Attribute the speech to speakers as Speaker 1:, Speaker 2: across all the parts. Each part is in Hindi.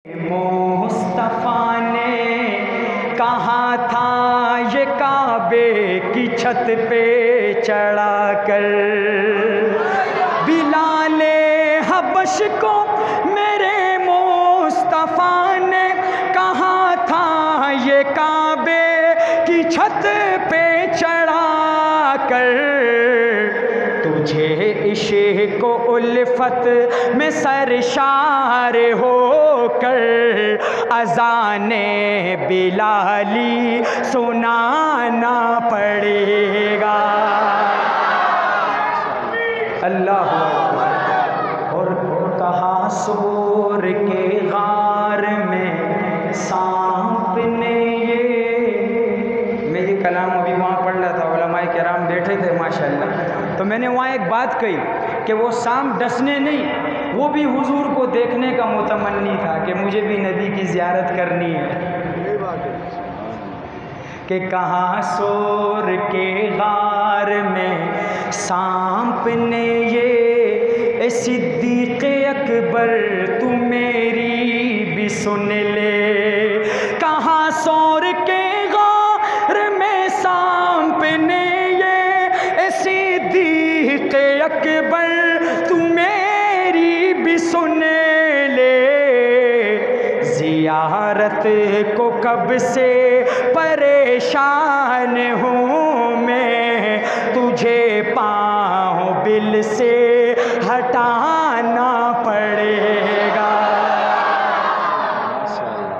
Speaker 1: मुस्तफ़ा ने कहा था ये काबे की छत पे चढ़ा कर, बिलाले हबश को मेरे मुस्तफ़ा ने कहा था ये काबे की छत पे चढ़ा कर, तुझे इश्क़ को उल्फत में सरशार होकर अज़ाने बिलाली सुनाना पड़ेगा। अल्लाह और कहा सूर के गार में सांप ने ये, मेरी कलाम अभी वहाँ पढ़ रहा था, उलमाए किराम बैठे थे माशाल्लाह, तो मैंने वहाँ एक बात कही कि वो सांप डसने नहीं, वो भी हुजूर को देखने का मुतमन्नी था कि मुझे भी नबी की ज़ियारत करनी है। कि कहाँ सोर के गार में सांप ने ये सिद्दीक़ अकबर तू मेरी भी सुन ले, कहाँ सोर के गार में सांप ने ये सिद्दीक़ अकबर तू मेरी भी सुन ले, ज़ियारत को कब से परेशान हूँ मैं, तुझे पाँव बिल से हटाना पड़ेगा।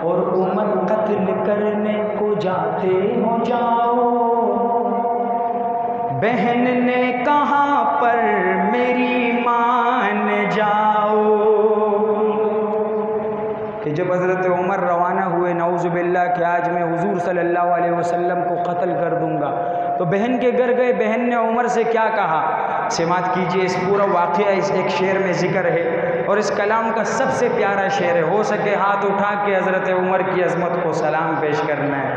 Speaker 1: और उमर कत्ल करने को जाते हो जाओ, बहन ने कहा पर मेरी मान जाओ। कि जब हज़रत उमर रवाना हुए नाउज़ुबिल्लाह कि आज मैं हुजूर सल्लल्लाहु अलैहि वसल्लम को कत्ल कर दूंगा, तो बहन के घर गए, बहन ने उमर से क्या कहा, समात कीजिए। इस पूरा वाक़या इस एक शेर में ज़िक्र है और इस कलाम का सबसे प्यारा शेर है। हो सके हाथ उठा के हज़रत उमर की अज़मत को सलाम पेश करना है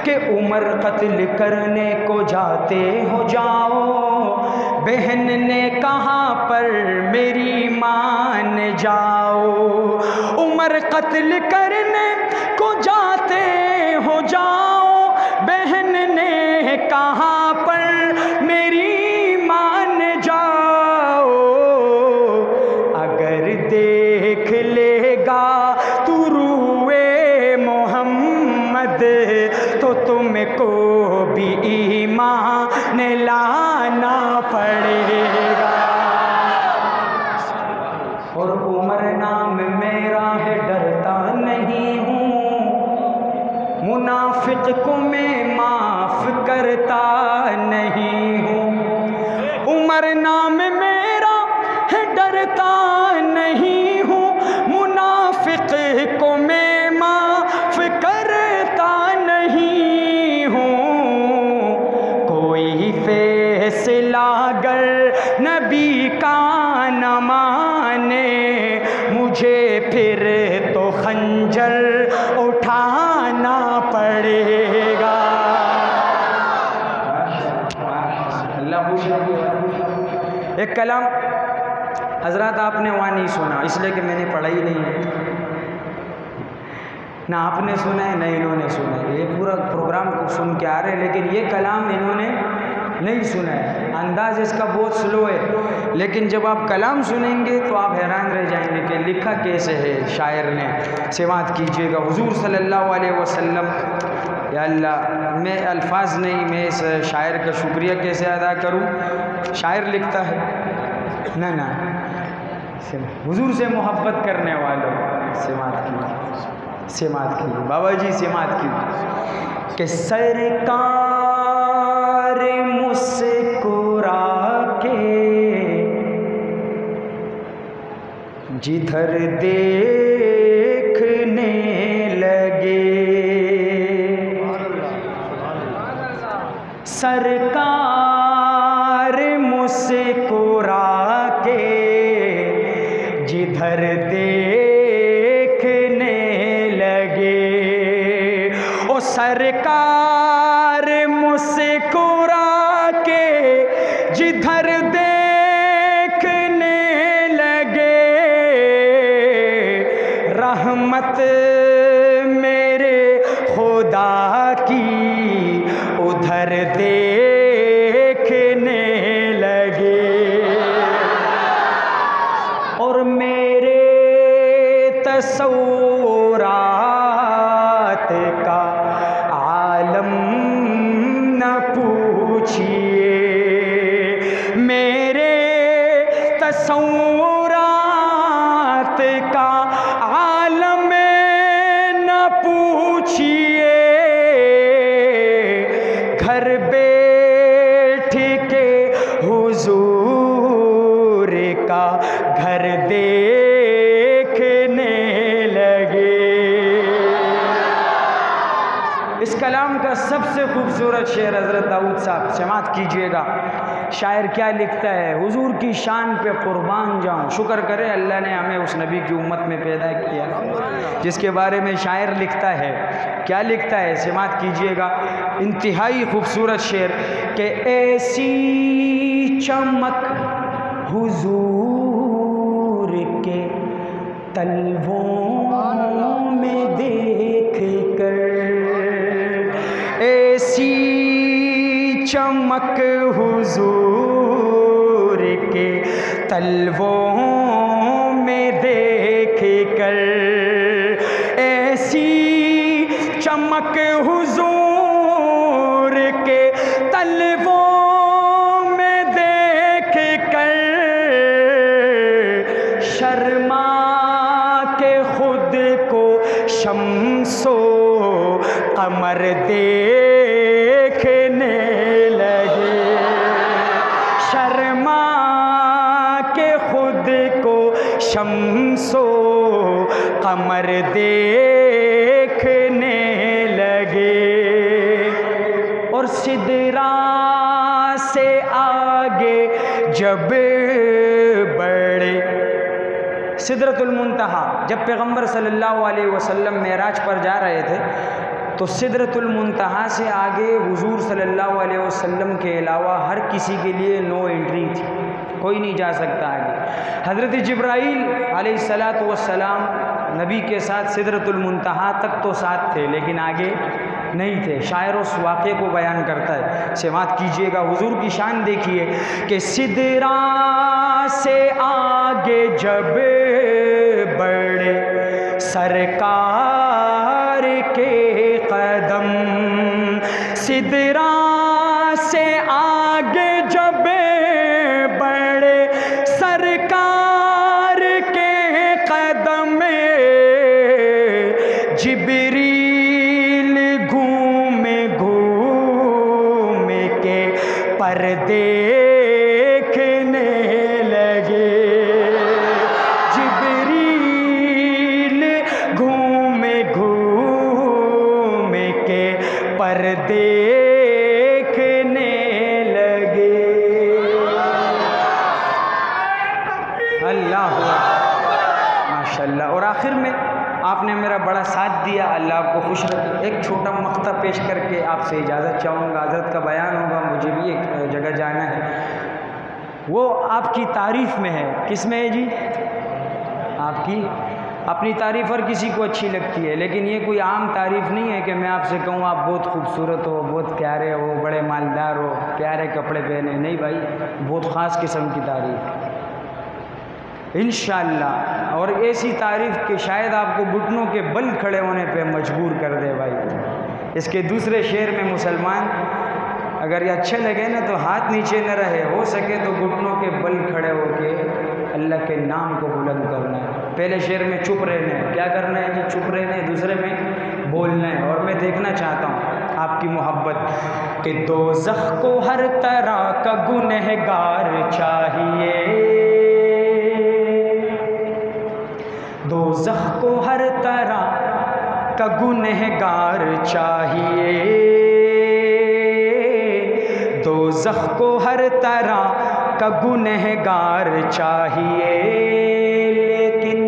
Speaker 1: कि उमर कत्ल करने को जाते हो जाओ, बहन ने कहा पर मेरी मान जाओ। उमर कत्ल करने को जाते हो जाओ, बहन ने कहा पर मेरी मान जाओ। अगर देख लेगा तू रूए मोहम्मद तो तुमको भी ईमान लाना पड़ेगा। और उमर नाम मेरा है डरता नहीं हूँ, मुनाफिक को मैं माफ़ करता नहीं हूँ। उमर नाम मेरा है डरता नहीं हूँ, मुनाफिक को मैं माफ़ करता नहीं हूँ। कोई फैसला अगर नबी का न माने, मुझे फिर तो खंजर उठाना पड़ेगा। एक कलाम हजरत आपने वहाँ नहीं सुना, इसलिए कि मैंने पढ़ा ही नहीं है, ना आपने सुना है ना इन्होंने सुना है। ये पूरा प्रोग्राम को सुन के आ रहे हैं, लेकिन ये कलाम इन्होंने नहीं सुना है। अंदाज़ इसका बहुत स्लो है, लेकिन जब आप कलाम सुनेंगे तो आप हैरान रह जाएंगे कि लिखा कैसे है शायर ने। समात कीजिएगा। हुजूर सल्लल्लाहु अलैहि वसल्लम, या अल्लाह मैं अल्फाज नहीं, मैं इस शायर का शुक्रिया कैसे अदा करूं। शायर लिखता है ना ना, हुजूर से मोहब्बत करने वालों समात कीजिए, समात कीजिए बाबा जी, समात कीजिए कि सरकार मुस्कुरा के जिधर देखने लगे, सरकार मुस्कुरा के जिधर देखने लगे, ओ सरकार मुस्कुरा के जिधर देखने लगे, रहमत मेरे खुदा की उधर देखने लगे और मेरे तसव्वुरात का आलम न पूछिए, मेरे तसव्वुरात का आलम न पूछिए, घर बैठ के हुजूर का घर देखने लगे। इस कलाम का सबसे खूबसूरत शेर हज़रत दाऊद साहब, समात कीजिएगा। शायर क्या लिखता है, हुजूर की शान पे कुर्बान जाऊं, शुक्र करे अल्लाह ने हमें उस नबी की उम्मत में पैदा किया जिसके बारे में शायर लिखता है। क्या लिखता है, समात कीजिएगा। इंतहाई खूबसूरत शेर कि ऐसी चमक हुजूर के तलवों में देख कर, ऐसी चमक हुजूर के तलवों में देख कर, ऐसी चमक हुजूर के तलवों में देख कर, शर्मा के खुद को शम्सो कमर देखने लगे, शर्मा के खुद को शम्सो कमर देखने लगे और सिदरा से आगे जब बढ़े, सिदरतुल मुंतहा, जब पैगंबर सल्लल्लाहु अलैहि वसल्लम मेराज पर जा रहे थे तो सिदरतुल मुंतहा से आगे हुजूर सल्लल्लाहु अलैहि वसल्लम के अलावा हर किसी के लिए नो एंट्री थी, कोई नहीं जा सकता आगे। हज़रत जिब्राईल अलैहिस्सलातु वस्सलाम नबी के साथ सिदरतुल मुंतहा तक तो साथ थे लेकिन आगे नहीं थे। शायर उस वाक़े को बयान करता है, समात कीजिएगा। हुजूर की शान देखिए कि सिदरा से आगे जब बढ़े सरकार के कदम, सिदरा से आगे जब बढ़े सरकार के कदम, जिब्रील घूमे घूम के पर देखने लगे, जिब्रील घूमे घूम के पर देखने लगे। अल्लाह माशाल्लाह। और आखिर में आपने मेरा बड़ा साथ दिया, अल्लाह आपको खुश रखे। एक छोटा मक्ता पेश करके आपसे इजाज़त चाहूँगा, हज़रत का बयान होगा, मुझे भी एक जगह जाना है। वो आपकी तारीफ़ में है। किस में है जी? आपकी अपनी तारीफ़ हर किसी को अच्छी लगती है, लेकिन ये कोई आम तारीफ़ नहीं है कि मैं आपसे कहूँ आप बहुत खूबसूरत हो, बहुत प्यारे हो, बड़े मालदार हो, प्यारे कपड़े पहने। नहीं भाई, बहुत ख़ास किस्म की तारीफ़ इंशाअल्लाह, और ऐसी तारीफ़ कि शायद आपको घुटनों के बल खड़े होने पे मजबूर कर दे भाई। इसके दूसरे शेर में मुसलमान अगर ये अच्छे लगे ना तो हाथ नीचे न रहे, हो सके तो घुटनों के बल खड़े होके अल्लाह के नाम को बुलंद करना है। पहले शेर में चुप रहना है, क्या करना है जी? चुप रहना है। दूसरे में बोलना है। और मैं देखना चाहता हूँ आपकी मोहब्बत कि दोज़ख को हर तरह का गुनहगार चाहिए, दोज़ख को हर तरह का गुनहगार चाहिए, दोज़ख को हर तरह का गुनहगार चाहिए, लेकिन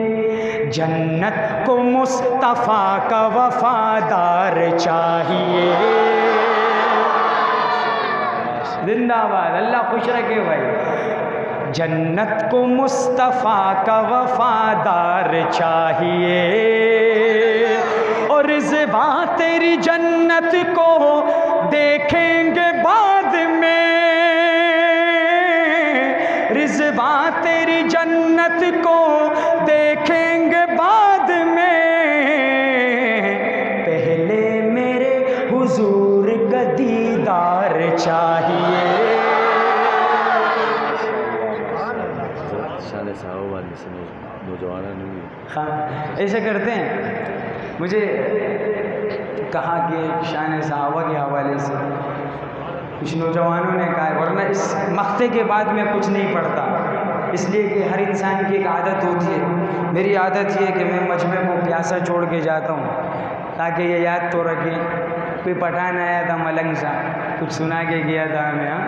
Speaker 1: जन्नत को मुस्तफ़ा का वफ़ादार चाहिए। जिंदाबाद, अल्लाह खुश रखे भाई। जन्नत को मुस्तफ़ा का वफ़ादार चाहिए, रिज़वा तेरी जन्नत को देखेंगे बाद में, रिज़वा तेरी जन्नत को देखेंगे बाद में, पहले मेरे हुजूर का दीदार चाहिए। हाँ, ऐसे करते हैं। मुझे कहा कि शान सहाबा के हवाले से कुछ नौजवानों ने कहा, वरना इस मक्ते के बाद मैं कुछ नहीं पढ़ता, इसलिए कि हर इंसान की एक आदत होती है। मेरी आदत ये है कि मैं मजमे को प्यासा छोड़ के जाता हूँ ताकि ये याद तो रखे। कोई पठान आया था मलंग सा, कुछ सुना के गया था हमें। हाँ,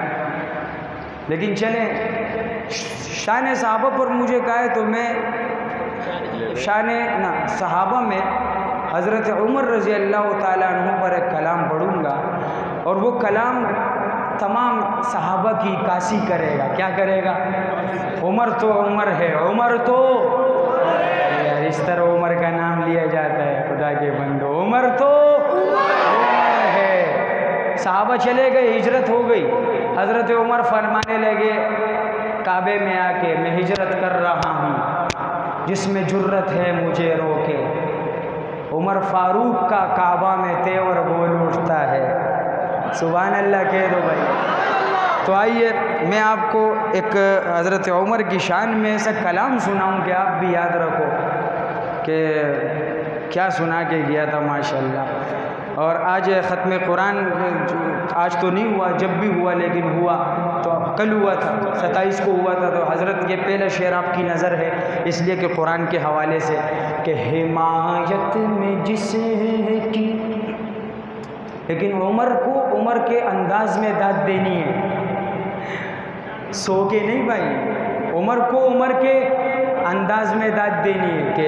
Speaker 1: लेकिन चले शान सहाबा पर मुझे कहा है तो मैं शान ना सहाबा में हज़रत उमर रज़ी अल्लाह ताला अन्हु पर एक कलाम पढ़ूँगा, और वो कलाम तमाम सहाबा की कासी करेगा। क्या करेगा? उमर तो उमर है, उमर तो यार इस तरह उमर का नाम लिया जाता है। खुदा के बंदो, उमर तो उमर है। सहाबा चले गए, हिजरत हो गई। हज़रत उमर फरमाने लगे काबे में आके, मैं हिजरत कर रहा हूँ, जिसमें जुर्रत है मुझे रोके। उमर फारूक का काबा में तेवर बोल उठता है। सुभान अल्लाह कह दो भाई। तो आइए मैं आपको एक हज़रत उमर की शान में ऐसा कलाम सुनाऊं कि आप भी याद रखो कि क्या सुना के गया था माशाल्लाह। और आज ख़त्म कुरान आज तो नहीं हुआ, जब भी हुआ लेकिन हुआ तो कल हुआ था, 27 को हुआ था। तो हज़रत के पहला शेर आपकी नज़र है, इसलिए कि कुरान के हवाले से कि हिमायत में जिसकी, लेकिन उमर को उमर के अंदाज में दाद देनी है, सो के नहीं भाई। उमर को उमर के अंदाज में दाद देनी है कि